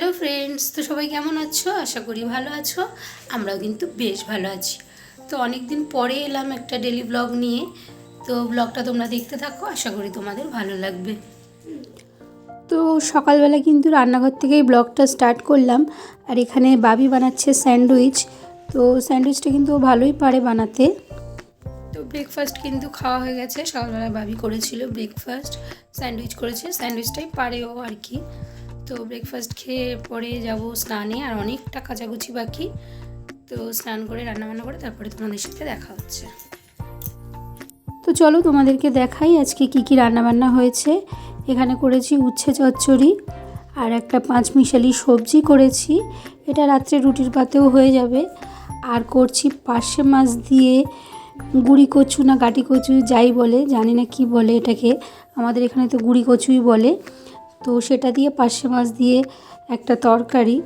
Hello friends, তো সবাই কেমন আছো? আশা করি ভালো আছো। আমরাও কিন্তু বেশ ভালো আছি। তো অনেক দিন পরে এলাম একটা ডেলি ব্লগ নিয়ে। তো ব্লগটা তোমরা দেখতে থাকো, আশা করি তোমাদের ভালো লাগবে। তো সকালবেলা কিন্তু রান্নাঘর থেকেই ব্লগটা স্টার্ট করলাম। আর এখানে বাবি বানাচ্ছে স্যান্ডউইচ। তো স্যান্ডউইচটা কিন্তু ও ভালোই পারে বানাতে। তো ব্রেকফাস্ট কিন্তু খাওয়া হয়ে গেছে। সকালবেলা বাবি করেছিল ব্রেকফাস্ট, স্যান্ডউইচ করেছে। স্যান্ডউইচটাই পারে ও আর কি। তো ব্রেকফাস্ট খেয়ে পরে যাব স্নানে, আর অনেকটা কাচাকুচি বাকি। তো স্নান করে রান্নাবান্না করে তারপরে তোমাদের সাথে দেখা হচ্ছে। তো চলো তোমাদেরকে দেখাই আজকে কি কি রান্নাবান্না হয়েছে। এখানে করেছি উচ্ছে চচ্চড়ি আর একটা পাঁচমিশালি সবজি করেছি। এটা রাত্রে রুটির পাতেও হয়ে যাবে। আর করছি পার্শে মাছ দিয়ে গুঁড়ি কচু না গাটি কচু যাই বলে, জানি না কি বলে এটাকে, আমাদের এখানে তো গুঁড়ি কচুই বলে। তো সেটা দিয়ে পার্শে মাছ দিয়ে একটা তরকারি।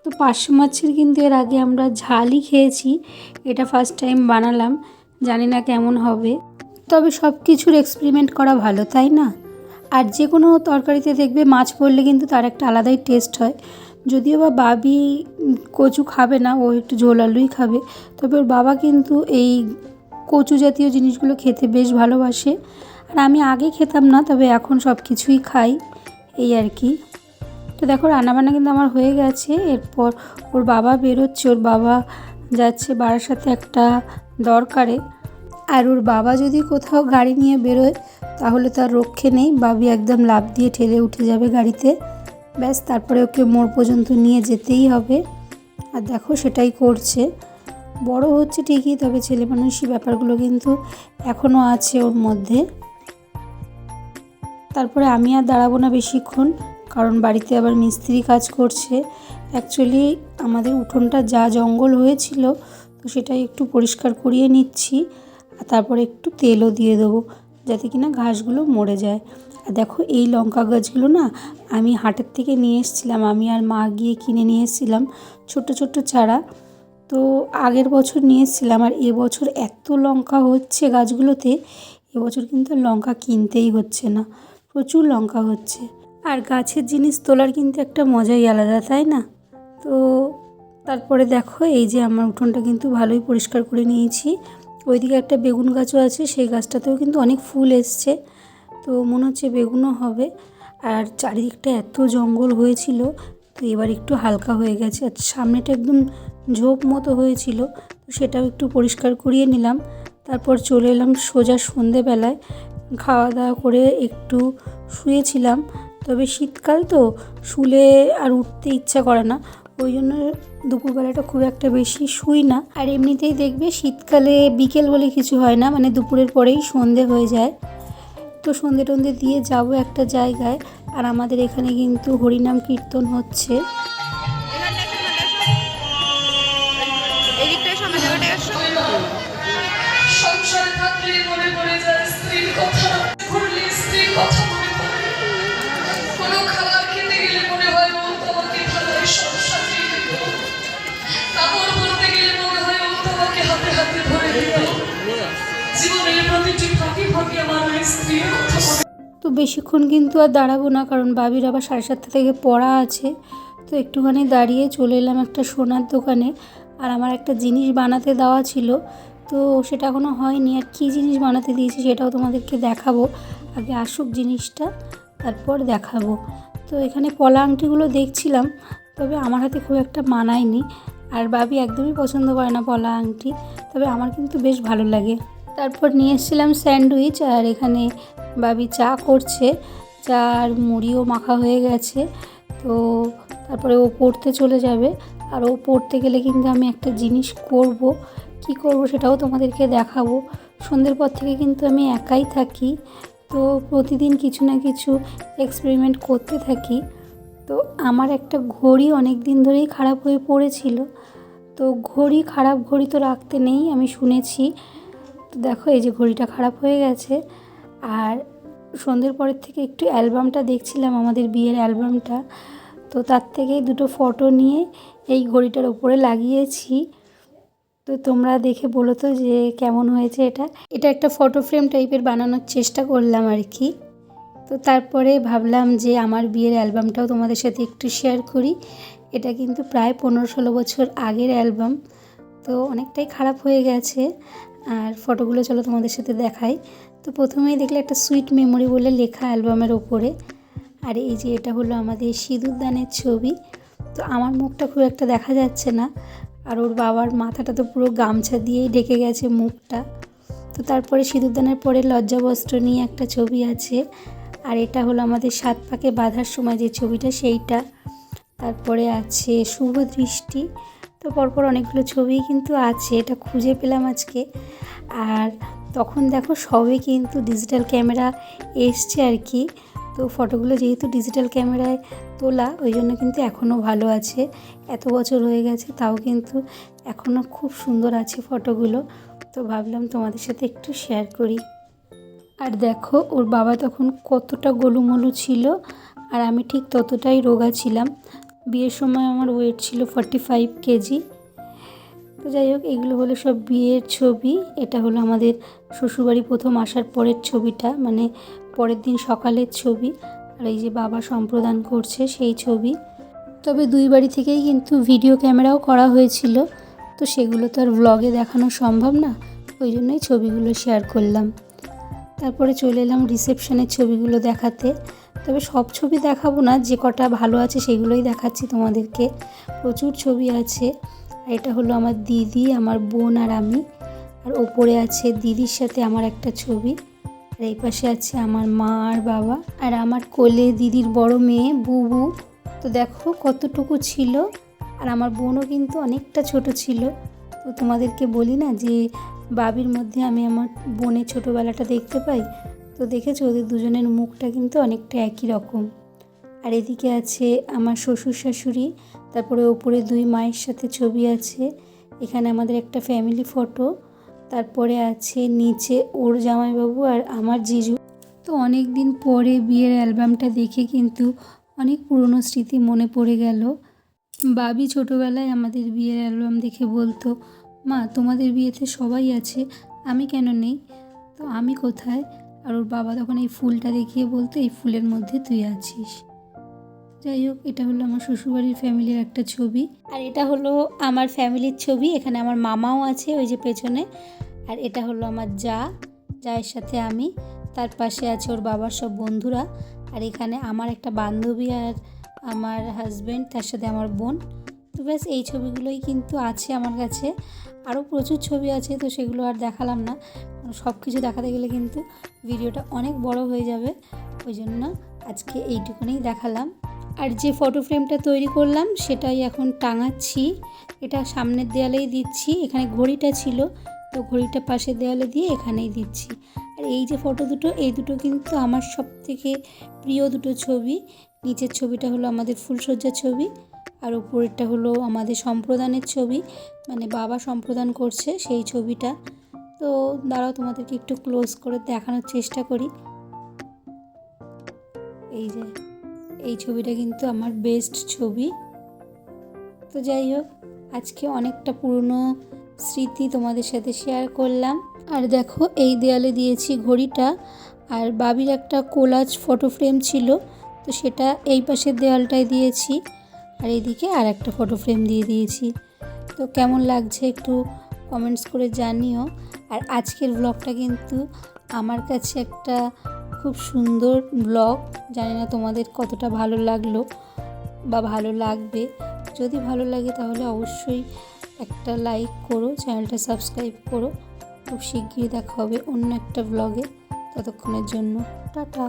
তো পার্শে মাছের কিন্তু এর আগে আমরা ঝালই খেয়েছি, এটা ফার্স্ট টাইম বানালাম, জানি না কেমন হবে। তবে সব কিছুর এক্সপেরিমেন্ট করা ভালো, তাই না? আর যে কোনো তরকারিতে দেখবে মাছ পড়লে কিন্তু তার একটা আলাদাই টেস্ট হয়। যদিও বা বাবি কচু খাবে না, ও একটু ঝোল আলুই খাবে, তবে ওর বাবা কিন্তু এই কচু জাতীয় জিনিসগুলো খেতে বেশ ভালোবাসে। আর আমি আগে খেতাম না, তবে এখন সব কিছুই খাই, এই আর কি। তো দেখো রান্নাবান্না কিন্তু আমার হয়ে গেছে। এরপর ওর বাবা বেরোচ্ছে, ওর বাবা যাচ্ছে বারাসাতে একটা দরকারে। আর ওর বাবা যদি কোথাও গাড়ি নিয়ে বেরোয় তাহলে তার রক্ষে নেই, বাবি একদম লাফ দিয়ে ঠেলে উঠে যাবে গাড়িতে, ব্যাস তারপরে ওকে মোড় পর্যন্ত নিয়ে যেতেই হবে। আর দেখো সেটাই করছে। বড় হচ্ছে ঠিকই, তবে ছেলে মানুষই ব্যাপারগুলো কিন্তু এখনও আছে ওর মধ্যে। তারপরে আমি আর দাঁড়াবো না বেশিক্ষণ, কারণ বাড়িতে আবার মিস্ত্রি কাজ করছে। অ্যাকচুয়ালি আমাদের উঠোনটা যা জঙ্গল হয়েছিল, তো সেটাই একটু পরিষ্কার করিয়ে নিচ্ছি। আর তারপরে একটু তেলও দিয়ে দেবো, যাতে কিনা ঘাসগুলো মরে যায়। আর দেখো এই লঙ্কা গাছগুলো না আমি হাটের থেকে নিয়ে এসেছিলাম, আমি আর মা গিয়ে কিনে নিয়ে এসেছিলাম ছোট্ট ছোট্ট চারা। তো আগের বছর নিয়ে এসেছিলাম, আর এবছর এত লঙ্কা হচ্ছে গাছগুলোতে, এবছর কিন্তু লঙ্কা কিনতেই হচ্ছে না, প্রচুর লঙ্কা হচ্ছে। আর গাছের জিনিস তোলার কিন্তু একটা মজাই আলাদা, তাই না? তো তারপরে দেখো এই যে আমার উঠোনটা কিন্তু ভালোই পরিষ্কার করে নিয়েছি। ওইদিকে একটা বেগুন গাছও আছে, সেই গাছটাতেও কিন্তু অনেক ফুল এসছে, তো মনে হচ্ছে বেগুনও হবে। আর চারিদিকটা এত জঙ্গল হয়েছিল, তো এবার একটু হালকা হয়ে গেছে। আর সামনেটা একদম ঝোপ মতো হয়েছিল, তো সেটাও একটু পরিষ্কার করিয়ে নিলাম। তারপর চলে এলাম সোজা সন্ধেবেলায়, খাওয়া দাওয়া করে একটু শুয়েছিলাম। তবে শীতকাল তো শুলে আর উঠতে ইচ্ছা করে না, ওই জন্য দুপুরবেলাটা খুব একটা বেশি শুই না। আর এমনিতেই দেখবে শীতকালে বিকেল বলে কিছু হয় না, মানে দুপুরের পরেই সন্ধে হয়ে যায়। তো সন্ধে টন্ধে দিয়ে যাব একটা জায়গায়। আর আমাদের এখানে কিন্তু হরিনাম কীর্তন হচ্ছে। সংসারে থাকলে মনে পড়ে যায় স্ত্রীর কথা, ঘুরলে স্ত্রীর কথা মনে পড়ে, কোনো খাবার খেতে গেলে মনে হয় ও তোমাকে থালায় সব সাজিয়ে দিত, কাপড় পরতে গেলে মনে হয় ও তোমাকে হাতে হাতে ধরে দিত। জীবনের প্রতিটি ফাঁকে ফাঁকে আমার ওই স্ত্রীর কথা মনে। তো বেশিক্ষণ কিন্তু আর দাঁড়াবো না, কারণ বাবির আবার 7:30 থেকে পড়া আছে। তো একটুখানি দাঁড়িয়ে চলে এলাম একটা সোনার দোকানে। আর আমার একটা জিনিস বানাতে দেওয়া ছিল, তো সেটা এখনও হয়নি। আর কী জিনিস বানাতে দিয়েছি সেটাও তোমাদেরকে দেখাবো, আগে আসুক জিনিসটা, তারপর দেখাবো। তো এখানে পলা আংটিগুলো দেখছিলাম, তবে আমার হাতে খুব একটা মানায়নি। আর বাবি একদমই পছন্দ করে না পলা আংটি, তবে আমার কিন্তু বেশ ভালো লাগে। তারপর নিয়ে এসেছিলাম স্যান্ডউইচ, আর এখানে বাবি চা করছে, চা আর মুড়িও মাখা হয়ে গেছে। তো তারপরে ও পড়তে চলে যাবে। আর ও পড়তে গেলে কিন্তু আমি একটা জিনিস করব, কি করব সেটাও তোমাদেরকে দেখাবো। সন্ধ্যের পর থেকে কিন্তু আমি একাই থাকি, তো প্রতিদিন কিছু না কিছু এক্সপেরিমেন্ট করতে থাকি। তো আমার একটা ঘড়ি অনেক দিন ধরেই খারাপ হয়ে পড়েছিল, তো খারাপ ঘড়ি তো রাখতে নেই, আমি শুনেছি। তো দেখো এই যে ঘড়িটা খারাপ হয়ে গেছে। আর সন্ধ্যের পরের থেকে একটু অ্যালবামটা দেখছিলাম, আমাদের বিয়ের অ্যালবামটা, তো তার থেকে দুটো ফটো নিয়ে এই ঘড়িটার ওপরে লাগিয়েছি। তো তোমরা দেখে বলো তো যে কেমন হয়েছে। এটা একটা ফটো ফ্রেম টাইপের বানানোর চেষ্টা করলাম আর কি। তো তারপরে ভাবলাম যে আমার বিয়ের অ্যালবামটাও তোমাদের সাথে একটু শেয়ার করি। এটা কিন্তু প্রায় 15-16 বছর আগের অ্যালবাম, তো অনেকটাই খারাপ হয়ে গেছে। আর ফটোগুলো চলো তোমাদের সাথে দেখাই। তো প্রথমেই দেখলে একটা সুইট মেমোরি বলে লেখা অ্যালবামের ওপরে। আর এই যে এটা হলো আমাদের সিঁদুরদানের ছবি। তো আমার মুখটা খুব একটা দেখা যাচ্ছে না, আর ওর বাবার মাথাটা তো পুরো গামছা দিয়েই ঢেকে গেছে মুখটা। তো তারপরে সিঁদুরদানের পরে লজ্জাবস্ত্র নিয়ে একটা ছবি আছে। আর এটা হলো আমাদের 7 পাকে বাঁধার সময় যে ছবিটা, সেইটা। তারপরে আছে শুভ দৃষ্টি। তো পরপর অনেকগুলো ছবি কিন্তু আছে, এটা খুঁজে পেলাম আজকে। আর তখন দেখো সবে কিন্তু ডিজিটাল ক্যামেরা এসছে আর কি। তো ফটোগুলো যেহেতু ডিজিটাল ক্যামেরায় তোলা, ওই জন্য কিন্তু এখনও ভালো আছে। এত বছর হয়ে গেছে তাও কিন্তু এখনও খুব সুন্দর আছে ফটোগুলো। তো ভাবলাম তোমাদের সাথে একটু শেয়ার করি। আর দেখো ওর বাবা তখন কতটা গোলুমোলু ছিল, আর আমি ঠিক ততটাই রোগা ছিলাম। বিয়ের সময় আমার ওয়েট ছিল 45 কেজি। তো যাই হোক, এগুলো হলো সব বিয়ের ছবি। এটা হলো আমাদের শ্বশুরবাড়ি প্রথম আসার পরের ছবিটা, মানে পরের দিন সকালের ছবি। আর এই যে বাবা সম্প্রদান করছে সেই ছবি। তবে দুই বাড়ি থেকেই কিন্তু ভিডিও ক্যামেরাও করা হয়েছিল, তো সেগুলো তো আর ভ্লগে দেখানো সম্ভব না, ওই জন্যই ছবিগুলো শেয়ার করলাম। তারপরে চলে এলাম রিসেপশনের ছবিগুলো দেখাতে। তবে সব ছবি দেখাবো না, যে কটা ভালো আছে সেগুলোই দেখাচ্ছি তোমাদেরকে। প্রচুর ছবি আছে। আর এটা হলো আমার দিদি, আমার বোন আর আমি। আর ওপরে আছে দিদির সাথে আমার একটা ছবি। আর এই পাশে আছে আমার মা আর বাবা, আর আমার কোলে দিদির বড় মেয়ে বুবু। তো দেখো কতটুকু ছিল। আর আমার বোনও কিন্তু অনেকটা ছোট ছিল। তো তোমাদেরকে বলি না যে বাবির মধ্যে আমি আমার বোনের ছোটোবেলাটা দেখতে পাই। তো দেখেছো ওদের দুজনের মুখটা কিন্তু অনেকটা একই রকম। আর এদিকে আছে আমার শ্বশুর শাশুড়ি, তারপরে ওপরে দুই মায়ের সাথে ছবি আছে। এখানে আমাদের একটা ফ্যামিলি ফটো। তারপরে আছে নিচে ওর জামাইবাবু আর আমার জিজু। তো অনেক দিন পরে বিয়ের অ্যালবামটা দেখে কিন্তু অনেক পুরনো স্মৃতি মনে পড়ে গেল। বাবি ছোটোবেলায় আমাদের বিয়ের অ্যালবাম দেখে বলতো, মা তোমাদের বিয়েতে সবাই আছে, আমি কেন নেই? তো আমি কোথায়? আর ওর বাবা তখন এই ফুলটা দেখিয়ে বলতো, এই ফুলের মধ্যে তুই আছিস। যাই হোক, এটা হলো আমার শ্বশুরবাড়ির ফ্যামিলির একটা ছবি। আর এটা হলো আমার ফ্যামিলির ছবি। এখানে আমার মামাও আছে ওই যে পেছনে। আর এটা হলো আমার জায়ের সাথে আমি। তার পাশে আছে ওর বাবার সব বন্ধুরা। আর এখানে আমার একটা বান্ধবী আর আমার হাজব্যান্ড, তার সাথে আমার বোন। তো ব্যাস এই ছবিগুলোই কিন্তু আছে আমার কাছে। আরও প্রচুর ছবি আছে, তো সেগুলো আর দেখালাম না। সব কিছু দেখাতে গেলে কিন্তু ভিডিওটা অনেক বড় হয়ে যাবে, ওই জন্য আজকে এইটুকুনেই দেখালাম। আর যে ফটো ফ্রেমটা তৈরি করলাম সেটাই এখন টাঙাচ্ছি। এটা সামনের দেয়ালেই দিচ্ছি। এখানে ঘড়িটা ছিল, তো ঘড়িটা পাশের দেওয়ালে দিয়ে এখানেই দিচ্ছি। আর এই যে ফটো দুটো, এই দুটো কিন্তু আমার সবথেকে প্রিয় দুটো ছবি। নিচের ছবিটা হলো আমাদের ফুলসজ্জার ছবি, আর উপরেরটা হলো আমাদের সম্প্রদানের ছবি, মানে বাবা সম্প্রদান করছে সেই ছবিটা। তো দাঁড়াও তোমাদেরকে একটু ক্লোজ করে দেখানোর চেষ্টা করি। এই যে এই ছবিটা কিন্তু আমার বেস্ট ছবি। তো যাই হোক, আজকে অনেকটা পুরনো স্মৃতি তোমাদের সাথে শেয়ার করলাম। আর দেখো এই দেয়ালে দিয়েছি ঘড়িটা, আর বাবির একটা কোলাজ ফটো ফ্রেম ছিল, তো সেটা এই পাশের দেওয়ালটায় দিয়েছি। আর এইদিকে আর একটা ফটো ফ্রেম দিয়ে দিয়েছি। তো কেমন লাগছে একটু কমেন্টস করে জানিও। আর আজকের ব্লগটা কিন্তু আমার কাছে একটা খুব সুন্দর ব্লগ। জানি না তোমাদের কতটা ভালো লাগলো বা ভালো লাগবে। যদি ভালো লাগে তাহলে অবশ্যই একটা লাইক করো, চ্যানেলটা সাবস্ক্রাইব করো। খুব শিগগিরই দেখা হবে অন্য একটা ব্লগে। ততক্ষণের জন্য টাটা।